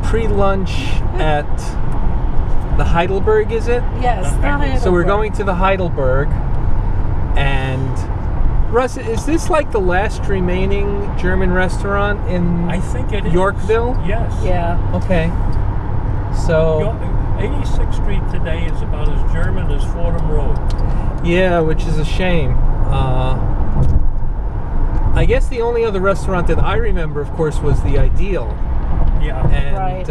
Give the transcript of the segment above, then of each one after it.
pre-lunch at the Heidelberg, is it? Yes, the Heidelberg. So we're going to the Heidelberg, and Russ, is this like the last remaining German restaurant in I think it is. Yorkville? Yes. Yeah. Okay. So 86th Street today is about as German as Fordham Road. yeah, which is a shame. I guess the only other restaurant that I remember, of course, was the Ideal. Yeah. And Right.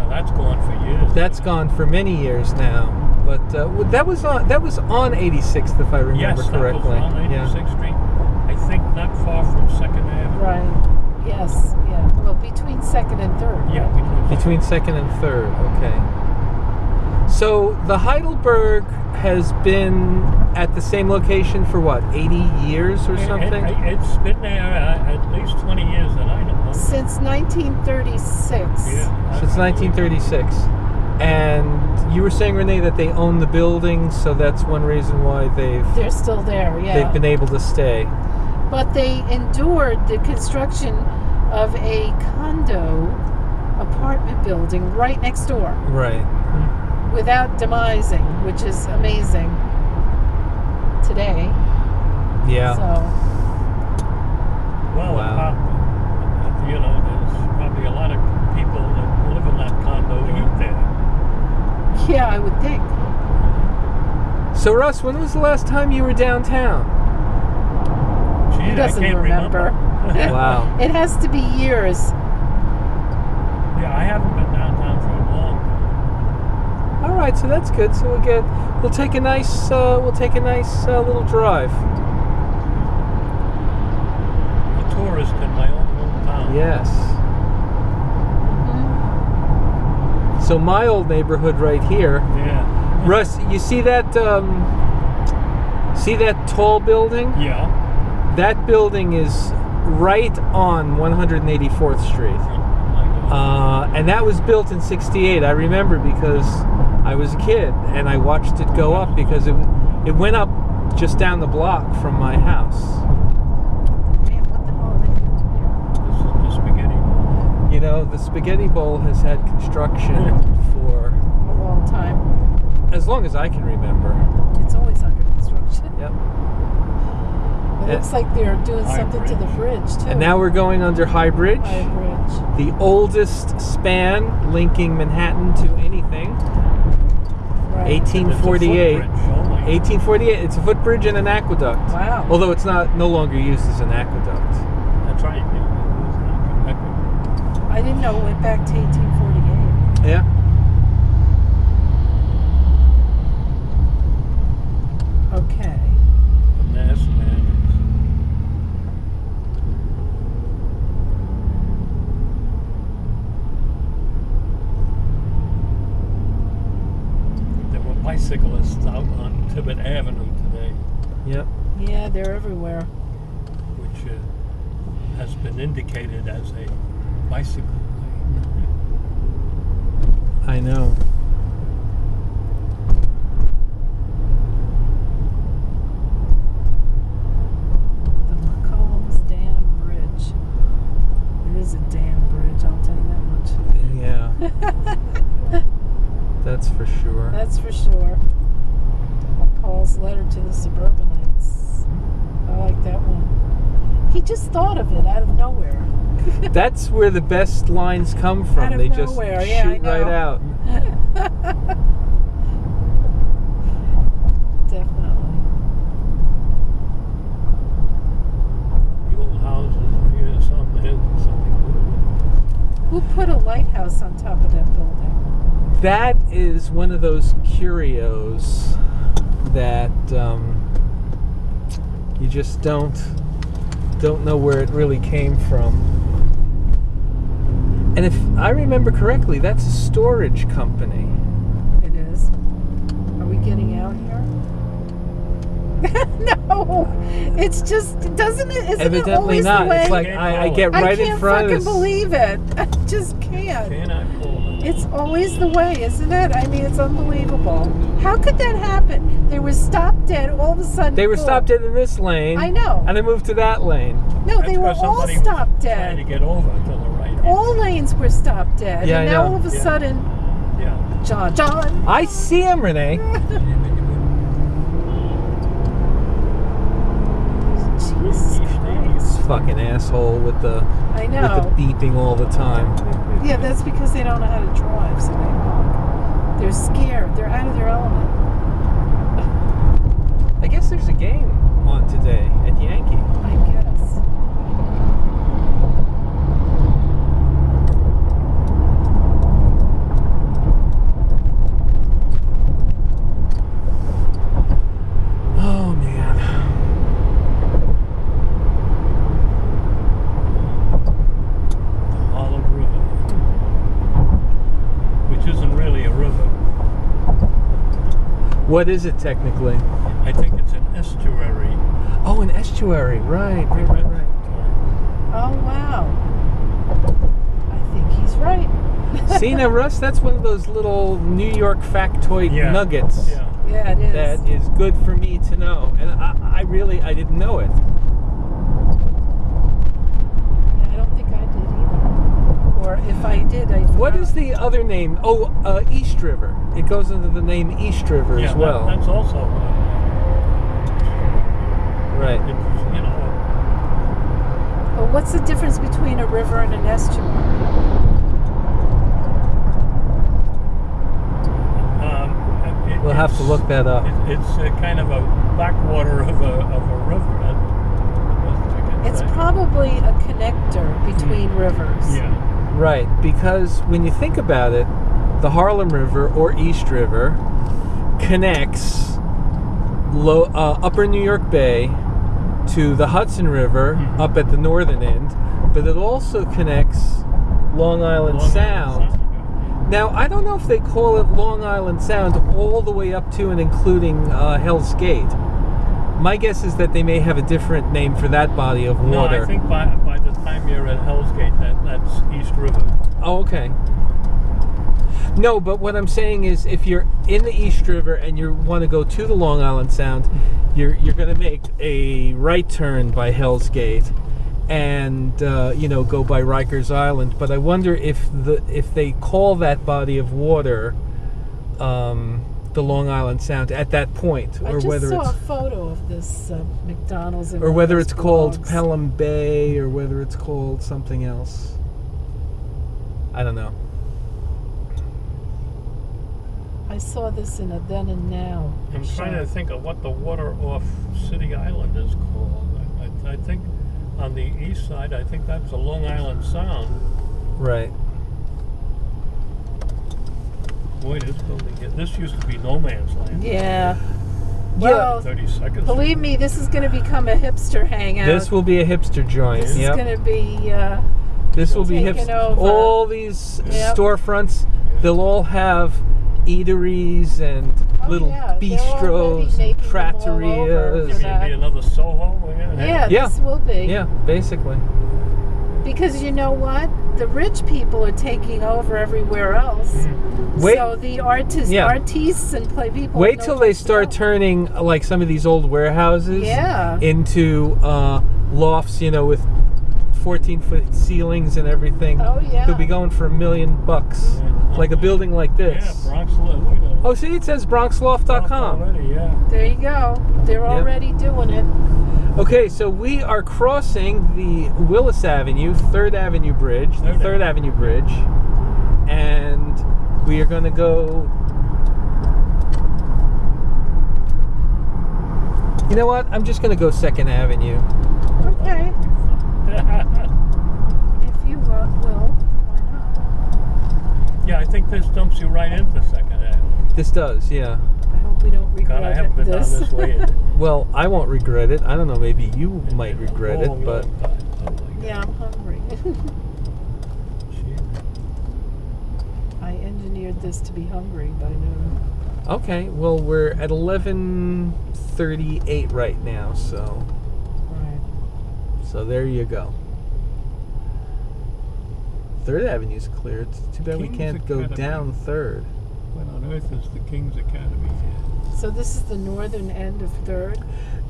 That's gone for years. that's gone for many years now. But that was on 86th, if I remember yes, correctly. That was on 86th Street. I think not far from 2nd Avenue. Right. Yes. Yeah. Well, between 2nd and 3rd. Yeah, right? Between 2nd and 3rd, okay. So the Heidelberg has been at the same location for what, 80 years or something? It's been there at least 20 years that I know of. Since 1936. Yeah. Since 1936. And you were saying, Renee, that they own the building, so that's one reason why They're still there, yeah. they've been able to stay. But they endured the construction of a condo apartment building right next door Right. without demising, which is amazing today. Yeah. So, Well, Wow. there's probably a lot of people that live in that condo eat there. yeah, I would think. So Russ, when was the last time you were downtown? Gee, He doesn't I can't remember. Wow. It has to be years. Yeah, I haven't been downtown for a long time. All right, so that's good. So we'll take a nice little drive. A tourist in my own hometown. Yes. So my old neighborhood right here. Yeah. Russ, you see that tall building? Yeah. That building is right on 184th Street. And that was built in 68. I remember because I was a kid and I watched it go up because it went up just down the block from my house. Man, what the hell are they doing This is the spaghetti bowl. You know, the Spaghetti Bowl has had construction for here? A long time. as long as I can remember. It's always under construction. Yep. It looks like they're doing High something to the bridge, too. And now we're going under High Bridge, High Bridge. the oldest span linking Manhattan to anything. Right. 1848. It's a footbridge only. 1848. It's a footbridge and an aqueduct. Wow. Although it's no longer used as an aqueduct. That's right. I didn't know it went back to 1848. Yeah. Okay. Yes, man. There were bicyclists out on Tibet Avenue today, Yep. Yeah, they're everywhere. which has been indicated as a bicycle lane. I know. The McCollum's Dam Bridge. It is a dam bridge, I'll tell you that Yeah. That's for sure. much. That's for sure. Paul's letter to the suburbanites. I like that one. He just thought of it out of nowhere. That's where the best lines come from. Out of They just nowhere, shoot yeah, I know. right out. Definitely. The old houses here, some heads and something. Who put a lighthouse on top of that building? That is one of those curios that you just don't know where it really came from. And if I remember correctly, that's a storage company. It is. Are we getting out here? No, it's just, doesn't it? Isn't Evidently it always not. the way? It's like I get right in front of I this. can't fucking believe it. I just can't. Cannot call it. It's always the way, isn't it? I mean, it's unbelievable. How could that happen? They were stopped dead all of a sudden. They were boom. stopped dead in this lane. I know. And they moved to that lane. No, That's they were because all somebody stopped was trying to dead. get over to the right. All lanes were stopped dead. Yeah, and I now know. all of a Yeah. sudden, Yeah. John. I see him, Renee. Jesus Christ. Fucking asshole with the I know. beeping all the time. Yeah, that's because they don't know how to drive, so they honk. They're scared. They're out of their element. I guess there's a game on today at Yankee. I guess. Oh man. The Harlem River, which isn't really a river. What is it technically? I think it's an estuary. Oh, an estuary. Right. Oh, wow. I think he's right. See now, Russ, that's one of those little New York factoid Yeah. nuggets Yeah. Yeah, it is. that is good for me to know. And I didn't know it. Yeah, I don't think I did either. Or if I did, I forgot. What is the other name? Oh, East River. It goes under the name East River Yeah, as well. that's also Right. it's, you know, Well, what's the difference between a river and an estuary? We'll have to look that up. It's kind of a backwater of a river. It's probably a connector between rivers. Yeah. Right, because when you think about it, the Harlem River or East River connects Upper New York Bay to the Hudson River up at the northern end, but it also connects Long Island Sound. Now, I don't know if they call it Long Island Sound all the way up to and including Hell's Gate. My guess is that they may have a different name for that body of No, water. I think by the time you're at Hell's Gate, that's East River. Oh, okay. No, but what I'm saying is if you're in the East River and you want to go to the Long Island Sound, you're going to make a right turn by Hell's Gate and go by Rikers Island. But I wonder if they call that body of water the Long Island Sound at that point, or I just whether saw it's a photo of this McDonald's in or one whether of it's those called blogs. Pelham Bay, or whether it's called something else. I don't know. I saw this in a Then and Now. I'm show. trying to think of what the water off City Island is called. I think on the east side, I think that's a Long Island Sound. Right. Boy, this used to be no man's land. Yeah. Well, 30 seconds. believe me, this is going to become a hipster hangout. This will be a hipster joint. This is Yep. going to be. This will be taken hipster. over. All these Yep. storefronts, they'll all have eateries and Oh, little yeah, they're already bistros and making them all over trattorias. for that. Be another Soho. Yeah, Yeah. this will be. Yeah, basically. Because you know what? The rich people are taking over everywhere else. Wait- So the artists and play people. Wait know till what they to start do. turning like some of these old warehouses Yeah. into lofts, with 14-foot ceilings and everything. Oh, yeah. They'll be going for $1 million, like a building like Yeah, this. Bronx Loft. Look at that. Oh, see, it says BronxLoft.com. Already, yeah. There you go. They're already doing it. Okay, so we are crossing the Willis Avenue, 3rd Avenue Bridge, the 3rd Avenue Bridge, and we are going to go. You know what? I'm just going to go 2nd Avenue. Okay. If you will, why not? Yeah, I think this dumps you right into 2nd Avenue. This does, yeah. I hope we don't regret God, I haven't been down this way. Well, I won't regret it. I don't know, maybe you might regret it, Long, but long time. Oh, my God. Yeah, I'm hungry. Gee. I engineered this to be hungry by noon. Okay, well, we're at 11:38 right now, so Right. there you go. 3rd Avenue's clear. It's too bad we King's can't go Academy. down 3rd. What on earth is the King's Academy here? So this is the northern end of 3rd.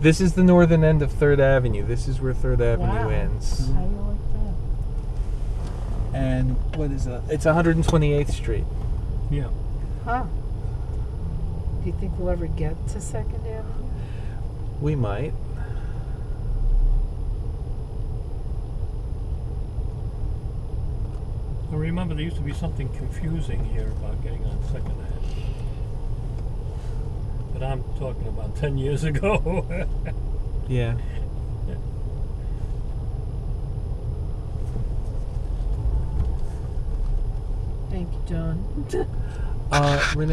This is the northern end of 3rd Avenue. This is where 3rd Avenue Wow. ends. How do you like that? And what is that? It's 128th Street. Yeah. Huh. Do you think we'll ever get to 2nd Avenue? We might. I remember there used to be something confusing here about getting on 2nd Ave. But I'm talking about 10 years ago. Yeah. Thank you, John. Renee.